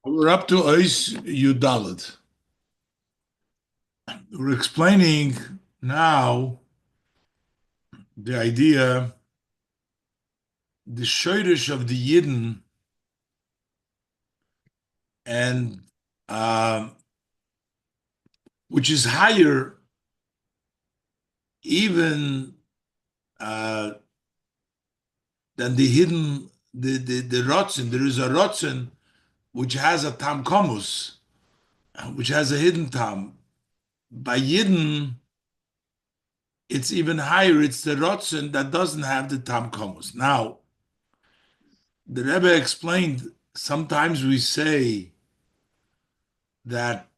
We're up to Ois Yudalit. We're explaining now the idea, the shortish of the Yidden, and uh, which is higher even uh, than the hidden, the Rotzen. There is a Rotzen which has a Tam Komus, which has a hidden Tam. By Yidden, it's even higher. It's the Rotzen that doesn't have the Tam Komus. Now, the Rebbe explained, sometimes we say that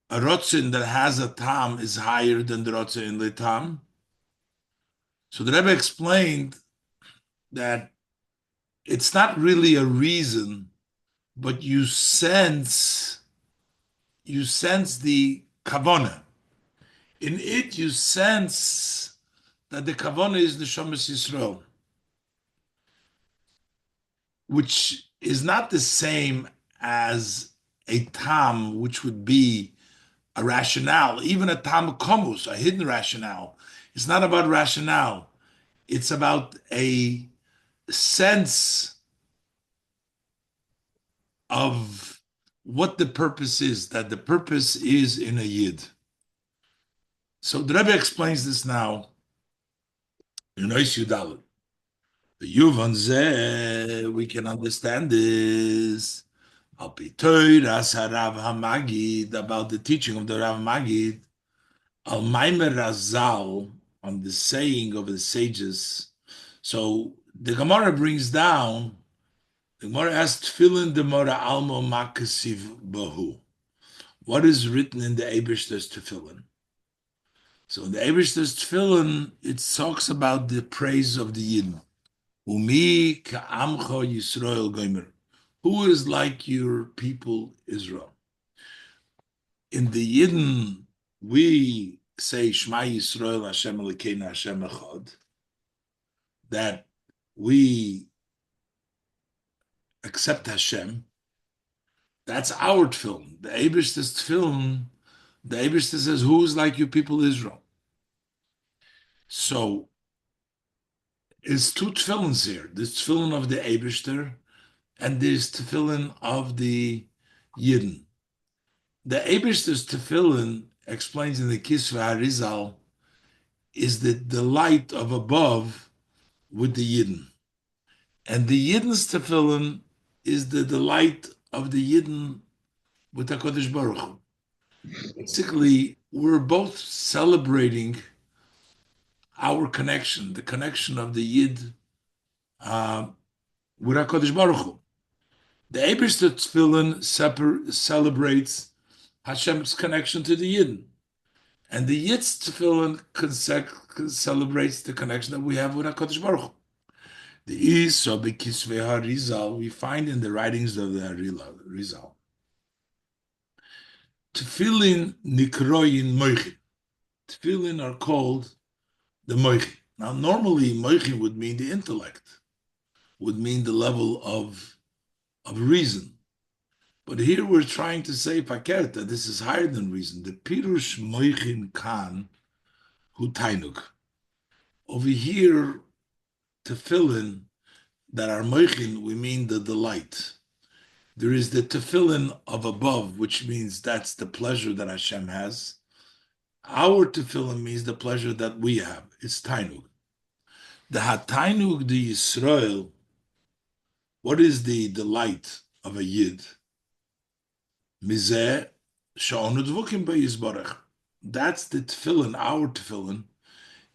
a rotzin that has a tam is higher than the rotzin in the tam. So the Rebbe explained that it's not really a reason, but you sense the kavana. In it, you sense that the kavana is the Neshamas Yisrael, which is not the same as a tam, which would be a rationale, even a tam komus, a hidden rationale. It's not about rationale. It's about a sense of what the purpose is, that the purpose is in a yid. So the Rebbe explains this now in Ois Yudalit. The Yuvan Zeh, we can understand this. Al Pitoiras Harav Hamagid, about the teaching of the Rav Magid, Al Maimer Razal, on the saying of the sages. So the Gemara brings down, the Gemara asks, Tfilin de Mora Almo Makasiv Bahu. What is written in the Eibishter's Tefillin? So in the Eibishter's Tefillin, it talks about the praise of the Yidden. Umi ka'amcho Yisrael gomer. Who is like your people Israel? In the Yidden, we say Shema Yisrael Hashem Elokeinu Hashem Echad, that we accept Hashem. That's our tefillin. The Eibishter's tefillin, the Eibishter says, who is like you people Israel? So it's two tefillins here. There's tefillin of the Eibishter and there's tefillin of the Yidden. The Eibishter's tefillin explains in the Kisva Harizal is the delight of above with the Yidden. And the Yidden's tefillin is the delight of the Yidden with HaKadosh Baruch Hu. Basically, we're both celebrating our connection, the connection of the Yid with HaKadosh Baruch Hu. The Eibishter tefillin celebrates Hashem's connection to the Yidden. And the Yid's tefillin celebrates the connection that we have with HaKadosh Baruch Hu. The Isa Bekisvei HaRizal, we find in the writings of the Rizal. Tefillin nikroyin moichin. Tefillin are called the moichin. Now, normally, moichin would mean the intellect, would mean the level of reason. But here we're trying to say, pakerta, this is higher than reason. The pirush moichin kan hu tainug. Over here, tefillin that are moichin, we mean the delight. There is the tefillin of above, which means that's the pleasure that Hashem has. Our tefillin means the pleasure that we have. It's tainug. The hatainug de Yisrael, what is the delight of a yid? Mizeh sha'onu dvukim b'yizbarach. That's the tefillin, our tefillin,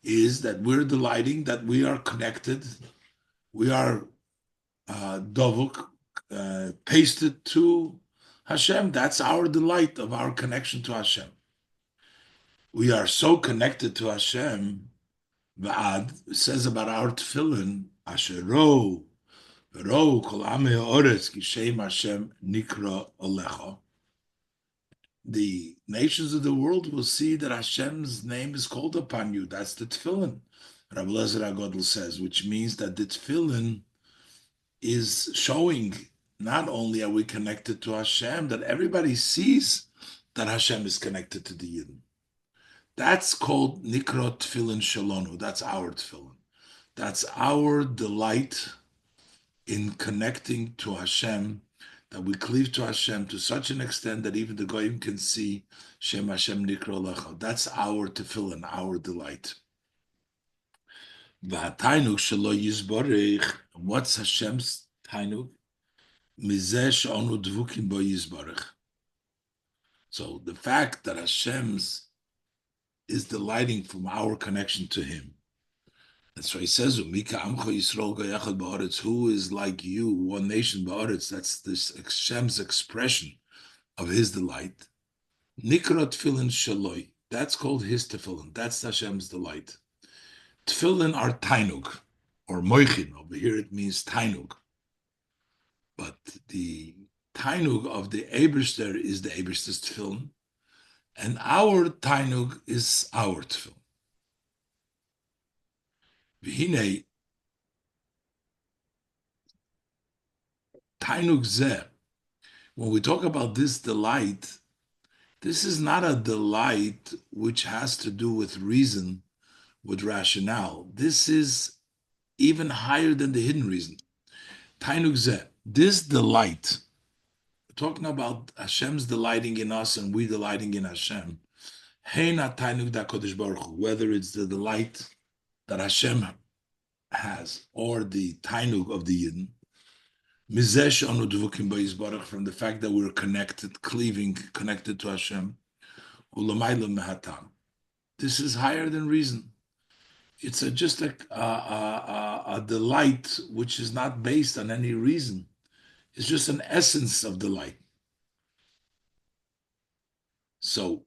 is that we're delighting, that we are connected, we are dovuk, pasted to Hashem. That's our delight of our connection to Hashem. We are so connected to Hashem. V'ad says about our tefillin, Asher ro kol amei ha'oretz ki shem Hashem nikra olecha. The nations of the world will see that Hashem's name is called upon you. That's the tefillin. Rabbi Lezer HaGodl says, which means that the tefillin is showing not only are we connected to Hashem, that everybody sees that Hashem is connected to the Yidden. That's called Nikro Tfilin Shalonu. That's our tefillin. That's our delight in connecting to Hashem, that we cleave to Hashem to such an extent that even the Goyim can see Shem Hashem Nikro Lecha. That's our tefillin, our delight. V'hatainuk shelo yizborich. What's Hashem's tainuk? Mizeh she'onu dvukim bo yizborich. So the fact that Hashem's is delighting from our connection to Him. That's why He says, "Mika amcho Yisrael goyachad ba'aretz." Who is like you, one nation ba'aretz? That's this Hashem's expression of His delight. Nikra tefillin shaloi. That's called His tefillin. That's Hashem's delight. Tefillin are tainug, or moichin. Over here it means tainug. But the tainug of the Eibishter is the Eibishter's tefillin, and our tainug is our tefillin. V'hinei tainug zeh. When we talk about this delight, this is not a delight which has to do with reason, with rationale. This is even higher than the hidden reason. Tainug zeh. This delight, talking about Hashem's delighting in us and we delighting in Hashem, Heina tainug da Kodesh Baruch Hu, whether it's the delight that Hashem has or the tainug of the Yidden, Mizesh anu dvukim bo yizbarach, from the fact that we're connected, cleaving, connected to Hashem, ulamayla mehatam. This is higher than reason. It's just a delight which is not based on any reason. It's just an essence of delight. So,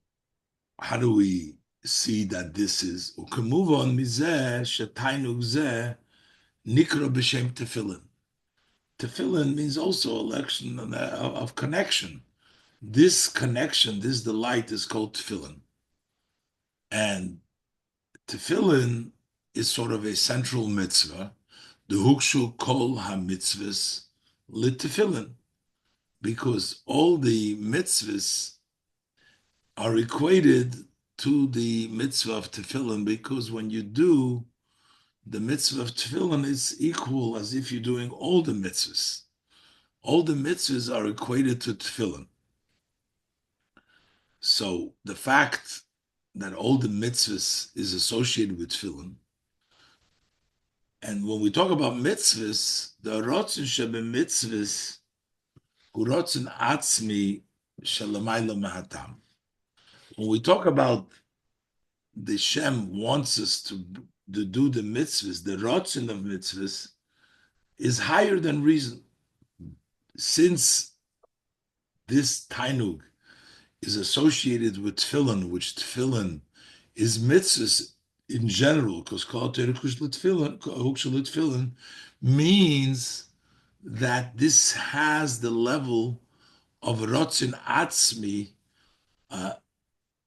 how do we see that this is? We can move on. Mizeh shetainug zeh nikra b'shem tefillin. Tefillin means also election of connection. This connection, this delight, is called tefillin, and tefillin is sort of a central mitzvah. The hukshu kol ha-mitzvahs lit-tefillin, because all the mitzvahs are equated to the mitzvah of tefillin, because when you do the mitzvah of tefillin, it's equal as if you're doing all the mitzvahs. All the mitzvahs are equated to tefillin. So the fact that all the mitzvahs is associated with tefillin, and when we talk about mitzvahs, the rotzen shebe mitzvahs, urotzen atzmi shalamayla mahatam. When we talk about the Shem wants us to do the mitzvahs, the rotzen of mitzvahs is higher than reason. Since this tainug is associated with tefillin, which tefillin is mitzvahs in general, because kol terekush l'tefillin means that this has the level of rotzin atzmi, a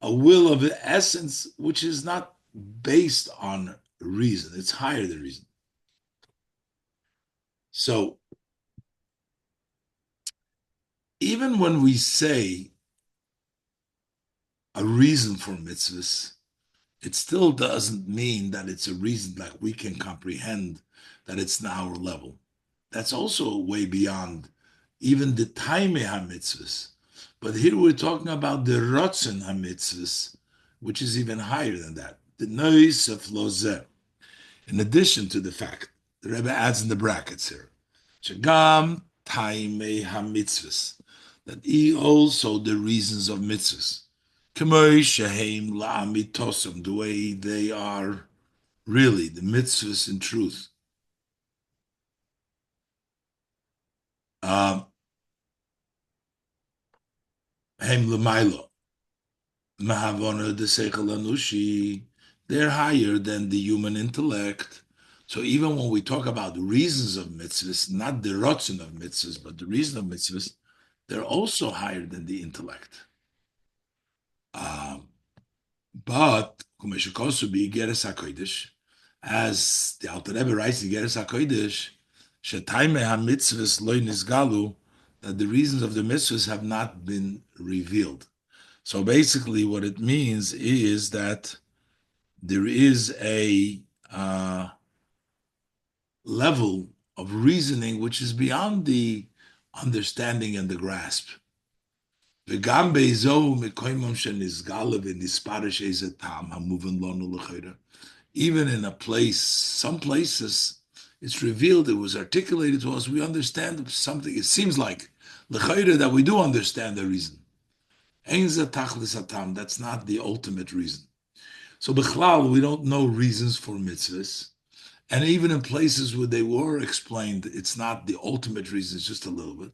will of essence, which is not based on reason. It's higher than reason. So, even when we say a reason for mitzvahs, it still doesn't mean that it's a reason that we can comprehend, that it's on our level. That's also way beyond even the taimei ha-mitzvahs. But here we're talking about the rotzen ha-mitzvahs, which is even higher than that. The nois of lozeh. In addition to the fact, the Rebbe adds in the brackets here, shagam taimei ha-mitzvahs, that he also the reasons of mitzvahs. The way they are really the mitzvahs in truth. They're higher than the human intellect. So even when we talk about the reasons of mitzvahs, not the rotzen of mitzvahs, but the reason of mitzvahs, they're also higher than the intellect. But as the Alter Rebbe writes in Geras HaKodesh, Shetaimei ha-mitzvahs lo nisgalu, that the reasons of the mitzvahs have not been revealed. So basically, what it means is that there is a level of reasoning which is beyond the understanding and the grasp. Even in a place, some places, it's revealed, it was articulated to us, we understand something, it seems like that we do understand the reason. That's not the ultimate reason. So bichlal, we don't know reasons for mitzvahs. And even in places where they were explained, it's not the ultimate reason, it's just a little bit.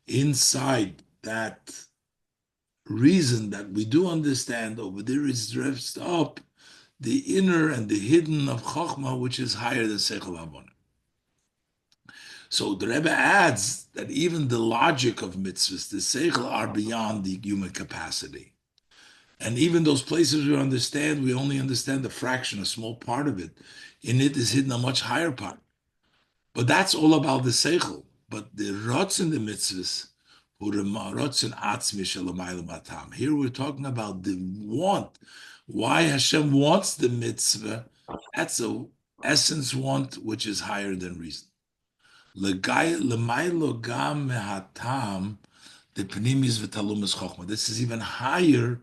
Inside that reason that we do understand, over there is dressed up the inner and the hidden of Chokhmah, which is higher than Seichel Havonah. So the Rebbe adds that even the logic of mitzvahs, the Seichel, are beyond the human capacity. And even those places we understand, we only understand a fraction, a small part of it. In it is hidden a much higher part. But that's all about the Seichel. But the Rotz in the mitzvahs, here we're talking about the want. Why Hashem wants the mitzvah, that's a essence want which is higher than reason. This is even higher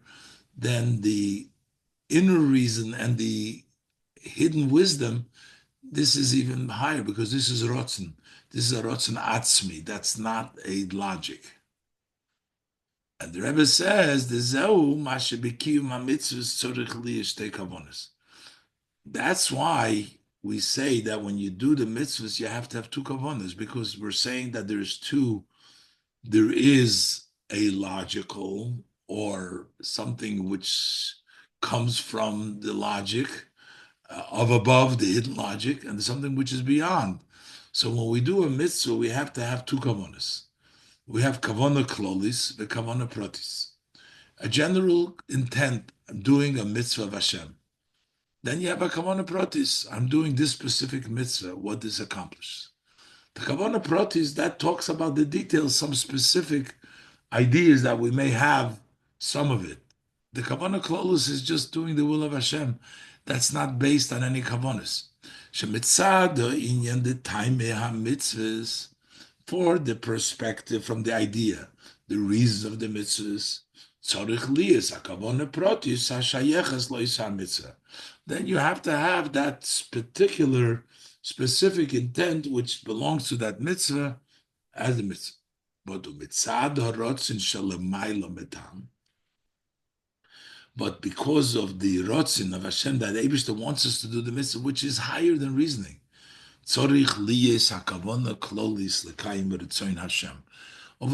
than the inner reason and the hidden wisdom. This is even higher because this is rotzen. This is a rotzen atzmi. That's not a logic. And the Rebbe says, the zeu mashabikiyum hamitzvus tzorich liyishtei kavonis. That's why we say that when you do the mitzvahs, you have to have two kavonas, because we're saying that there is a logical or something which comes from the logic of above, the hidden logic, and something which is beyond. So when we do a mitzvah, we have to have two kavonas. We have kavana klolis, the kavana pratis. A general intent, I'm doing a mitzvah of Hashem. Then you have a kavana pratis. I'm doing this specific mitzvah. What this accomplishes? The kavana pratis, that talks about the details, some specific ideas that we may have, some of it. The kavana klolis is just doing the will of Hashem. That's not based on any kavanas. Shemitzad inyan the time mitzvahs, for the perspective, from the idea, the reasons of the mitzvahs. Then you have to have that particular specific intent which belongs to that mitzvah as the mitzvah. But because of the rotzin of Hashem, that Eibishter wants us to do the mitzvah, which is higher than reasoning. Over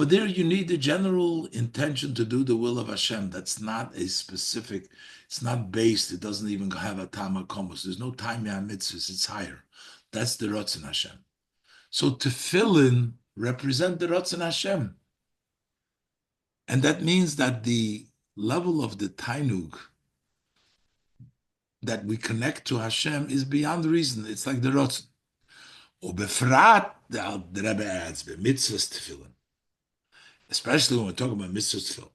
there, you need the general intention to do the will of Hashem. That's not a specific, it's not based, it doesn't even have a Tama Komos. There's no time mitzvahs, it's higher. That's the Ratzon Hashem. So tefillin represent the Ratzon Hashem. And that means that the level of the Tainug that we connect to Hashem is beyond reason. It's like the Ratzon. Ubefrat, the Rebbe adds, mitzvahs tefillin. Especially when we're talking about mitzvahs tefillin.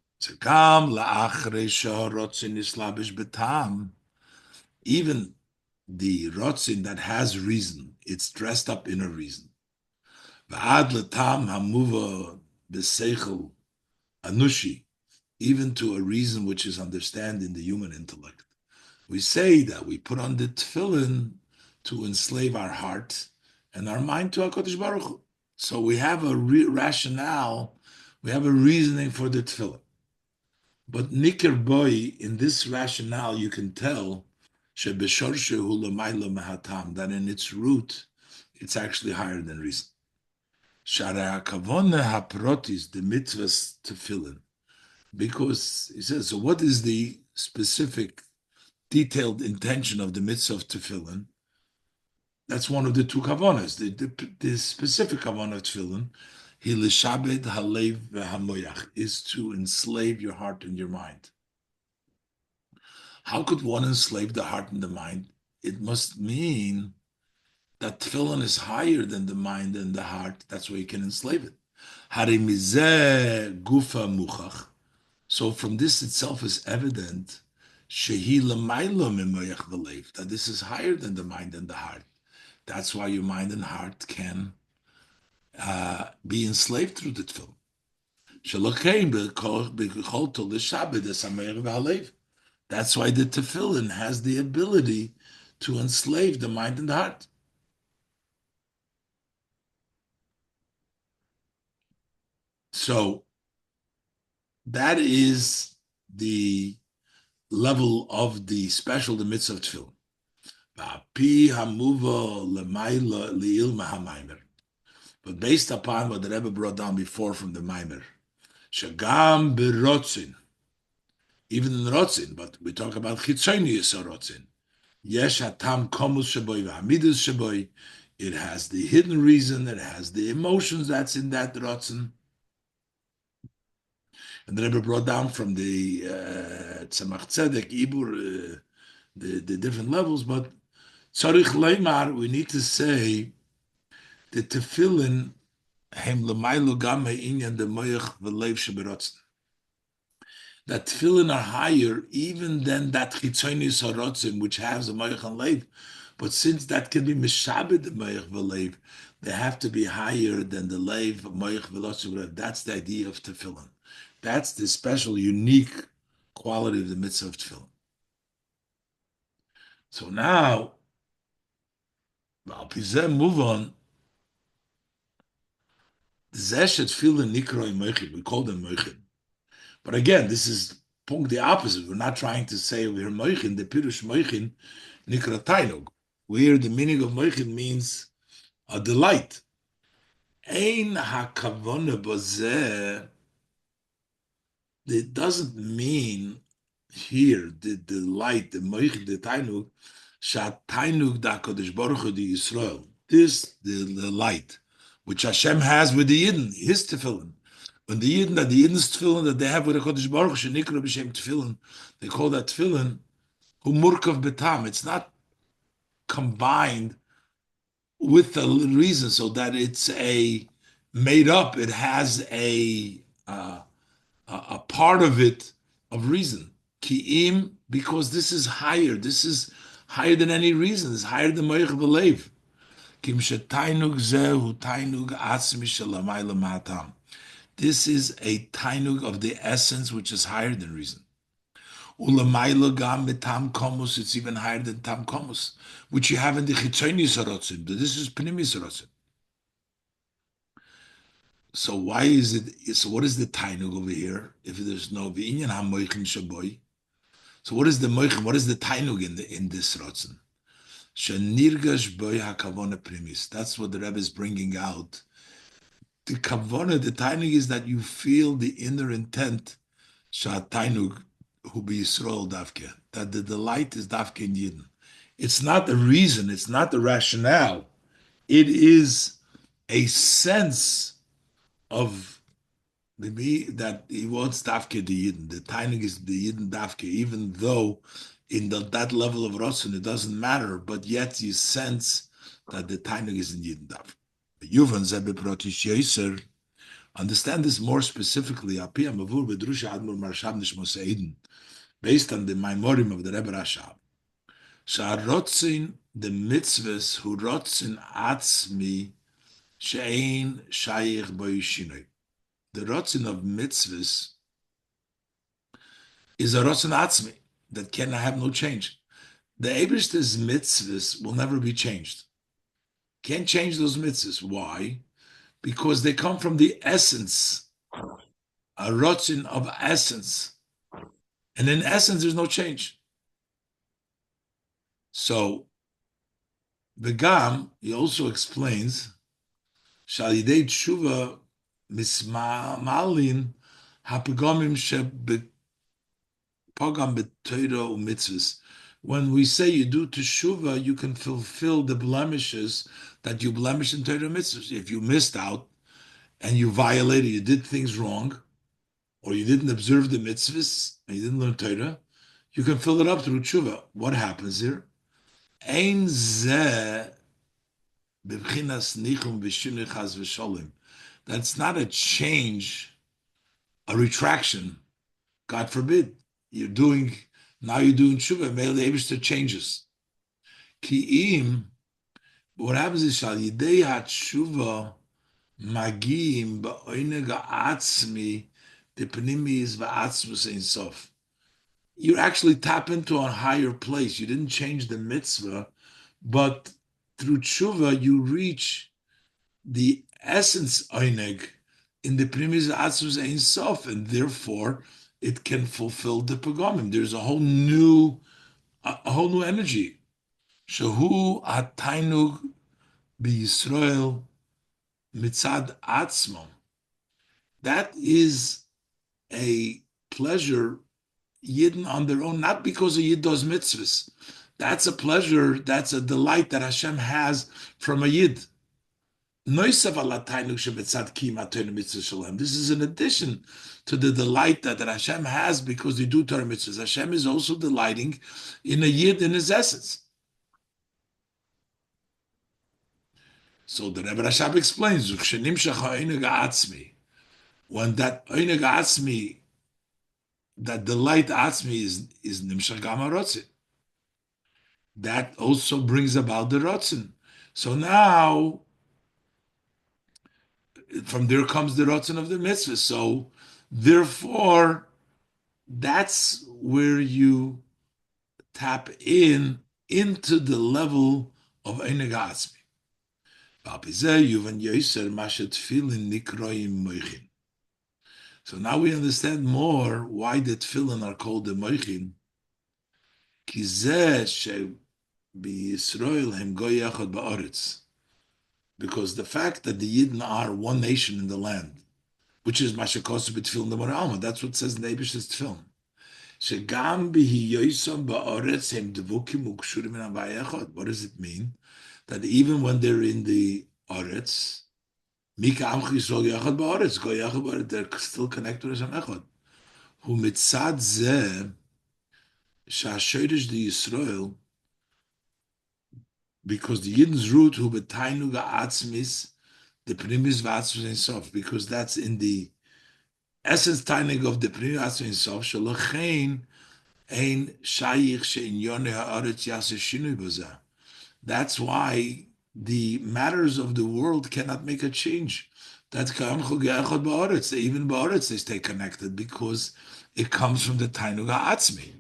Even the rotzin that has reason, it's dressed up in a reason. Anushi, even to a reason which is understand in the human intellect. We say that we put on the tefillin to enslave our heart and our mind to HaKadosh Baruch Hu. So we have a rationale, we have a reasoning for the tefillin. But Nikir Boy, in this rationale, you can tell that in its root, it's actually higher than reason. Shara kavona haprotis, the mitzvahs tefillin. Because he says, so what is the specific, detailed intention of the mitzvah of tefillin? That's one of the two kavonas. The specific kavanah of tefillin, hilishabed halev v'hamoyach, is to enslave your heart and your mind. How could one enslave the heart and the mind? It must mean that tefillin is higher than the mind and the heart. That's why you can enslave it. Harimizeh gufa muchach. So from this itself is evident that this is higher than the mind and the heart. That's why your mind and heart can be enslaved through the tefillin. That's why the tefillin has the ability to enslave the mind and the heart. So that is the level of the special, the mitzvah of tefillin. But based upon what the Rebbe brought down before from the Maimer, Shagam berotzin, even in rotzin, but we talk about chitzonius rotzin. Yesh hatam komus shaboy v'hamidus shaboy. It has the hidden reason. It has the emotions that's in that rotzin. And the Rebbe brought down from the Tzemach Tzedek, Ibur, the different levels, but Tzarich Leimar, we need to say the tefillin hem l'maylo gam ha'inyan de moyach v'leiv sheberotzen. That tefillin are higher even than that chitzonis harotzim, which has a moyach and leiv. But since that can be mishabed the moyach v'leiv, they have to be higher than the leiv moyach v'lotzim. That's the idea of tefillin. That's the special, unique quality of the mitzvah of tefillin. So now, move on. We call them moichin. But again, this is the opposite. We're not trying to say we're moichin, the pirush moichin, nikra tainug. Where the meaning of moichin means a delight. Ein hakavona bazeh. It doesn't mean here the delight, the moichin, the tainug, shat tainug da kodesh baruch hu di Yisrael. This the light which Hashem has with the Yidden, his tefillin. When the Yidden's tefillin that they have with the Kodesh Baruch Hu, shenikra b'shem tefillin, they call that tefillin hu murkav betam. It's not combined with the reason so that it's a made up. It has a part of it of reason. Ki'im, because this is higher. This is higher than any reason. It's higher than Moich B'Leiv. Kim shetainug zehu tainug atzmi shelamayla ma'atam. This is a tainug of the essence which is higher than reason. Ulamayla gam betam komus, it's even higher than tam komus, which you have in the chitzonius harotzim. This is pnimis harotzim. So why is it? So what is the tainug over here? If there's no v'inyan hamoichin shaboy, so what is the moichin? What is the tainug in this rotzim? Shenirgash boy hakavona primis. That's what the Rebbe is bringing out. The kavona, the tainug is that you feel the inner intent. Shat tainug hu be Yisrael davke. That the delight is davke in Yidden. It's not the reason. It's not the rationale. It is a sense of maybe that he wants davke the Yidden. The tainug is the Yidden davke, even though in that level of Rotzen, it doesn't matter, but yet you sense that the tainug is in Yidden davke. Understand this more specifically. Based on the Maimorim of the Rebbe Rashab. Sha'rotzin, the mitzvahs who rotzin atzmi she'ein shayich boyishinoi. The rotzin of mitzvahs is a rotzin atzmi that can have no change. The Eibishter's mitzvahs will never be changed. Can't change those mitzvahs. Why? Because they come from the essence, a rotzin of essence. And in essence, there's no change. So, Begam, he also explains, Shalidei tshuva mismalin hapagomim shebepagam b'teiro u'mitzvahs. When we say you do teshuva, you can fulfill the blemishes that you blemish in Torah mitzvahs. If you missed out and you violated, you did things wrong, or you didn't observe the mitzvahs, and you didn't learn Torah, You can fill it up through tshuva. What happens here? Ein zeh b'bchinas nichum v'shinui chas v'sholim. That's not a change, a retraction. God forbid. You're doing tshuva. Maybe the Eibishter changes. Ki'im. What happens is shal yidei hatshuva magim ba'oineg ha'atzmi depnimis va'atzmus ein sof. You actually tap into a higher place. You didn't change the mitzvah, but through tshuva you reach the essence oineg in the primis va'atzmus ein sof, and therefore it can fulfill the pagomim. There's a whole new energy. Shehu atainug b'Yisrael mitzad atzmon. That is a pleasure Yidden on their own, not because a Yid does mitzvahs. That's a pleasure, that's a delight that Hashem has from a Yid. This is in addition to the delight that Hashem has because they do Torah mitzvahs. Hashem is also delighting in a Yid in his essence. So the Rebbe Rashab explains, when that oineg atzmi, that delight atzmi is nimshach gam harotzin, that also brings about the rotzin. So now, from there comes the rotzin of the mitzvah. So therefore, that's where you tap into the level of oineg atzmi. So now we understand more why the tefillin are called the moichin. Because the fact that the Yidden are one nation in the land, which is Mashakos b'tefillin the Moralma, that's what says in the Eibish's tefillin. What does it mean? That even when they're in the Oretz, they're still connected to Hashem Echad. Who mitzad zeh sha'ashoyrish the Yisrael, because the Yidden's root who betainu ga'atzmis the primis v'atzmis ein sof, because that's in the essence tainig of the primis v'atzmis ein sof. Shalochein ein shayich she'in yoneh ha'aretz yaseh shinui b'zeh. That's why the matters of the world cannot make a change. That's even ba'aretz they stay connected because it comes from the tainug ha'atzmi.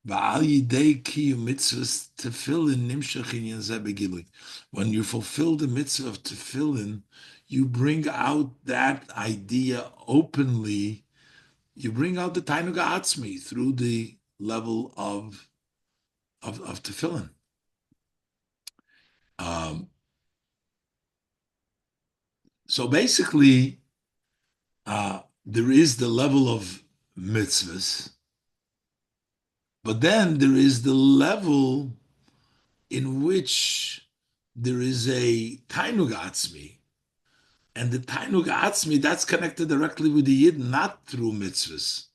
When you fulfill the mitzvah of tefillin, you bring out that idea openly. You bring out the tainug ha'atzmi through the level of tefillin. So basically, there is the level of mitzvahs, but then there is the level in which there is a tainug atzmi, and the tainug atzmi, that's connected directly with the Yid, not through mitzvahs.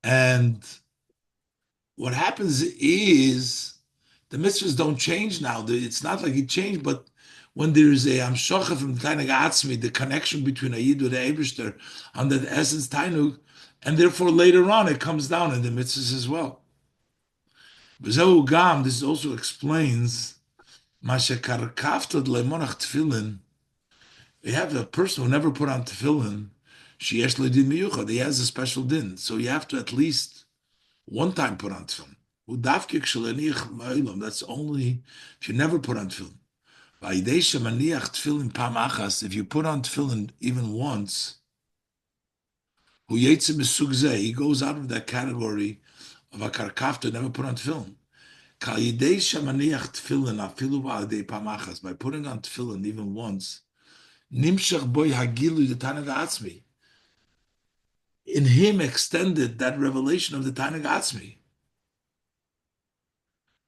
And what happens is the mitzvahs don't change now. It's not like it changed, but when there is a amshocha from the tainug atzmi, the connection between a Yid with the Eibishter on the essence tainug, and therefore later on it comes down in the mitzvahs as well. This also explains mashekarkafta lemonach tefillin. You have a person who never put on tefillin, sheyesh le din miyuchad, he has a special din, so you have to at least one time put on tefillin. That's only if you never put on tefillin. If you put on tefillin even once, he goes out of that category of a karkafta, never put on tefillin. By putting on tefillin even once, in him extended that revelation of the tainug atzmi.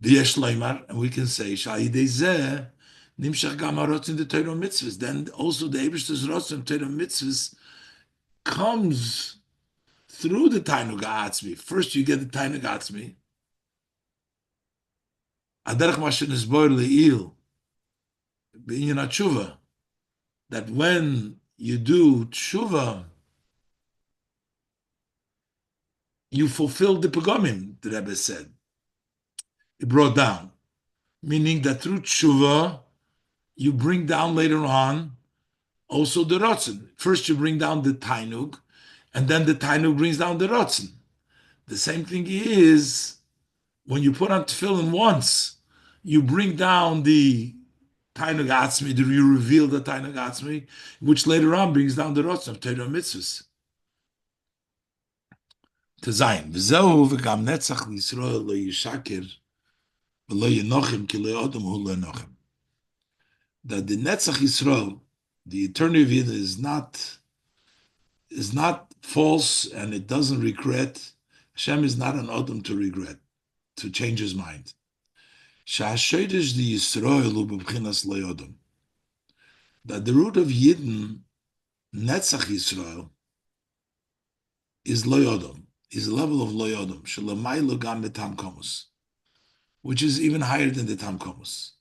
And we can say, nimshach gam harotzin the Torah mitzvahs. Then also the Eibishter's rotzin Torah mitzvahs comes through the Tainug Atzmi. First, you get the Tainug Atzmi. Aderech Mashin is boy le'il, b'inyan tshuva, that when you do tshuva, you fulfill the pagomim, the Rebbe said. He brought down, meaning that through tshuva, you bring down later on also the rotzen. First, you bring down the tainug, and then the tainug brings down the rotzen. The same thing is when you put on tefillin once, you bring down the tainug atzmi, you reveal the tainug atzmi, which later on brings down the rotzen of Torah mitzvahs. Tezayin v'zehu v'gam netzach l'Yisrael lo yishaker v'lo yenochim ki lo odom hu lo yenochim. That the Netzach Yisrael, the eternity of Yid, is not false, and it doesn't regret. Hashem is not an Odom to regret, to change his mind. Sha'ashoydish the Yisrael hu b'bchinas lo Odom. That the root of Yidden, Netzach Yisrael, is lo Odom, is a level of lo Odom, shelamaylo gam betam komus, which is even higher than the tam komus.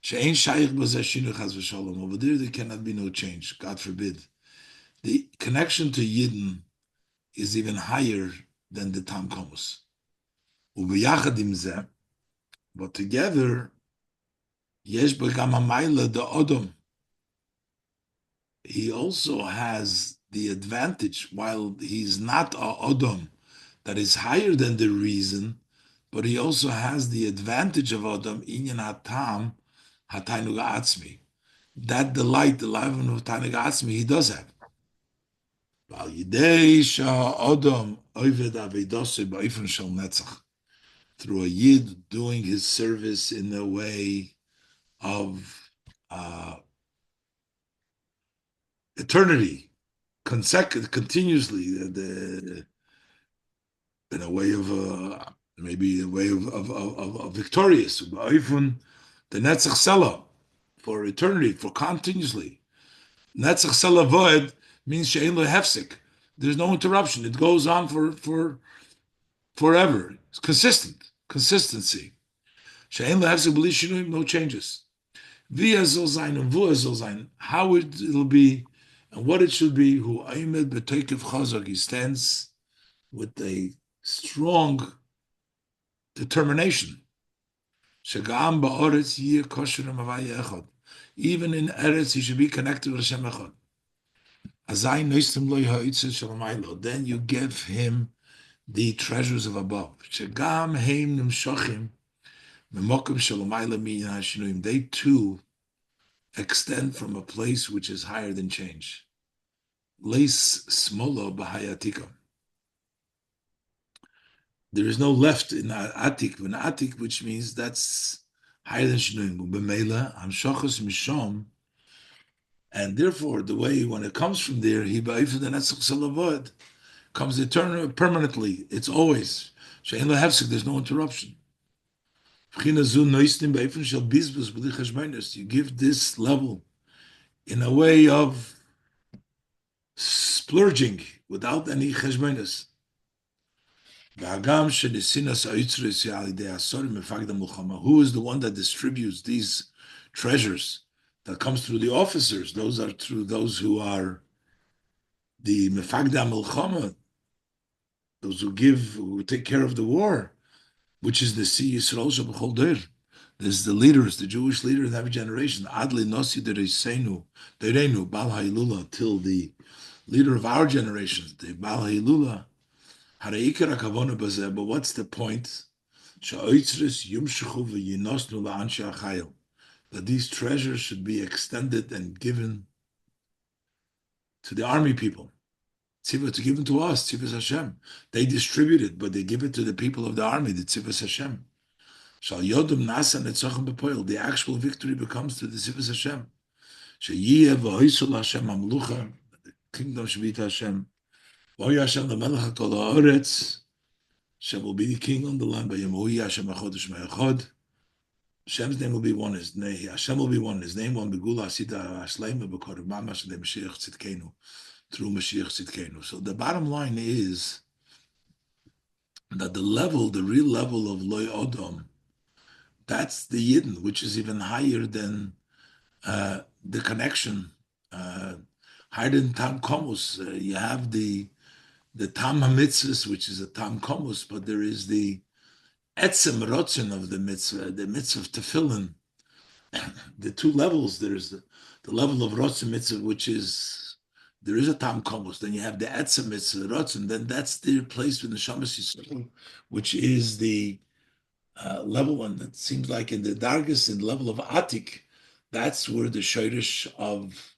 Over there cannot be no change, God forbid. The connection to Yidden is even higher than the Tam Komus. But together, Yesh B'gam HaMayla the Odom. He also has the advantage, while he's not a Odom that is higher than the reason, but he also has the advantage of Odom, Inyan HaTam, HaTainug Atzmi. That delight, the life of Tainug Atzmi, he does have. Through a Yid doing his service in a way of eternity, continuously, in a way of maybe a way of victorious. The Netzach Sela, for eternity, for continuously. Netzach Sela Voed means she'ein lo hefsek. There's no interruption. It goes on for forever. It's consistency. She'ein lo hefsek b'li shinuyim, no changes. V'ya zol zayin and v'ya zol zayin, how it'll be and what it should be. Hu aimed b'toikev chazak, he stands with a strong determination. Shagam ba'oretz yir kosher mavaya echad. Even in Eretz, he should be connected with Hashem echad. Azay noistim lo yahitzes shalamaylo. Then you give him the treasures of above. Shagam heim nimshochim memokim shalamayla miyan hashinuim. They too extend from a place which is higher than change. Leis smolo b'hayatika. There is no left in Atik, which means that's higher than Shinuyim. B'meila, Hamshachos Mishom, and therefore, the way when it comes from there, he ba'if the Netzach Salavod comes eternal, permanently. It's always She'en lahefsek. There's no interruption. You give this level in a way of splurging without any cheshbonos. Who is the one that distributes these treasures that comes through the officers? Those are through those who are the mefagda milchama, those who take care of the war, which is the Si Yisrael Shabachol Der. This is the leaders, the Jewish leader in every generation. Adli Nosi Dereinu Bal Hailula, till the leader of our generation, the Bal Hailula. But what's the point? That these treasures should be extended and given to the army people. Tzivah to given to us, Tzivah Hashem. They distribute it, but they give it to the people of the army, the Tzivah Hashem. The actual victory becomes to the Tzivah Hashem. The kingdom should be to Hashem. Hashem will be the king on the land. Hashem's name will be one. Hashem will be one. His name one. Through Mashiach Tzidkenu. So the bottom line is that the real level of loy odom, that's the yidden, which is even higher than the connection, higher than tam komus. You have the tam hamitzvahs, which is a tam komus, but there is the etzem rotzen of the mitzvah of tefillin. The two levels. There's the level of rotzen mitzvah, which is there is a tam komus. Then you have the etzem mitzvah rotzen. Then that's the place with the shamas yisrael, which is the level one that seems like in the dargis, in the level of atik. That's where the shirish of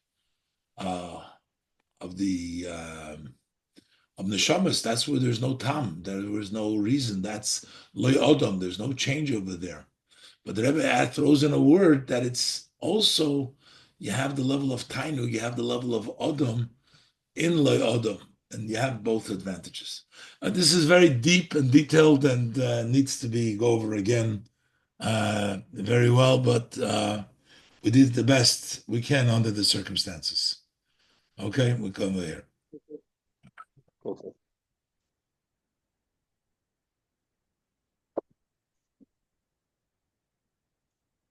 the of neshamas. That's where there's no tam. There was no reason. That's loy odom. There's no change over there. But the Rebbe throws in a word that it's also, you have the level of tainu, you have the level of odom in loy odom, and you have both advantages. This is very deep and detailed and needs to be go over again very well, but we did the best we can under the circumstances. Okay, we come here. Okay.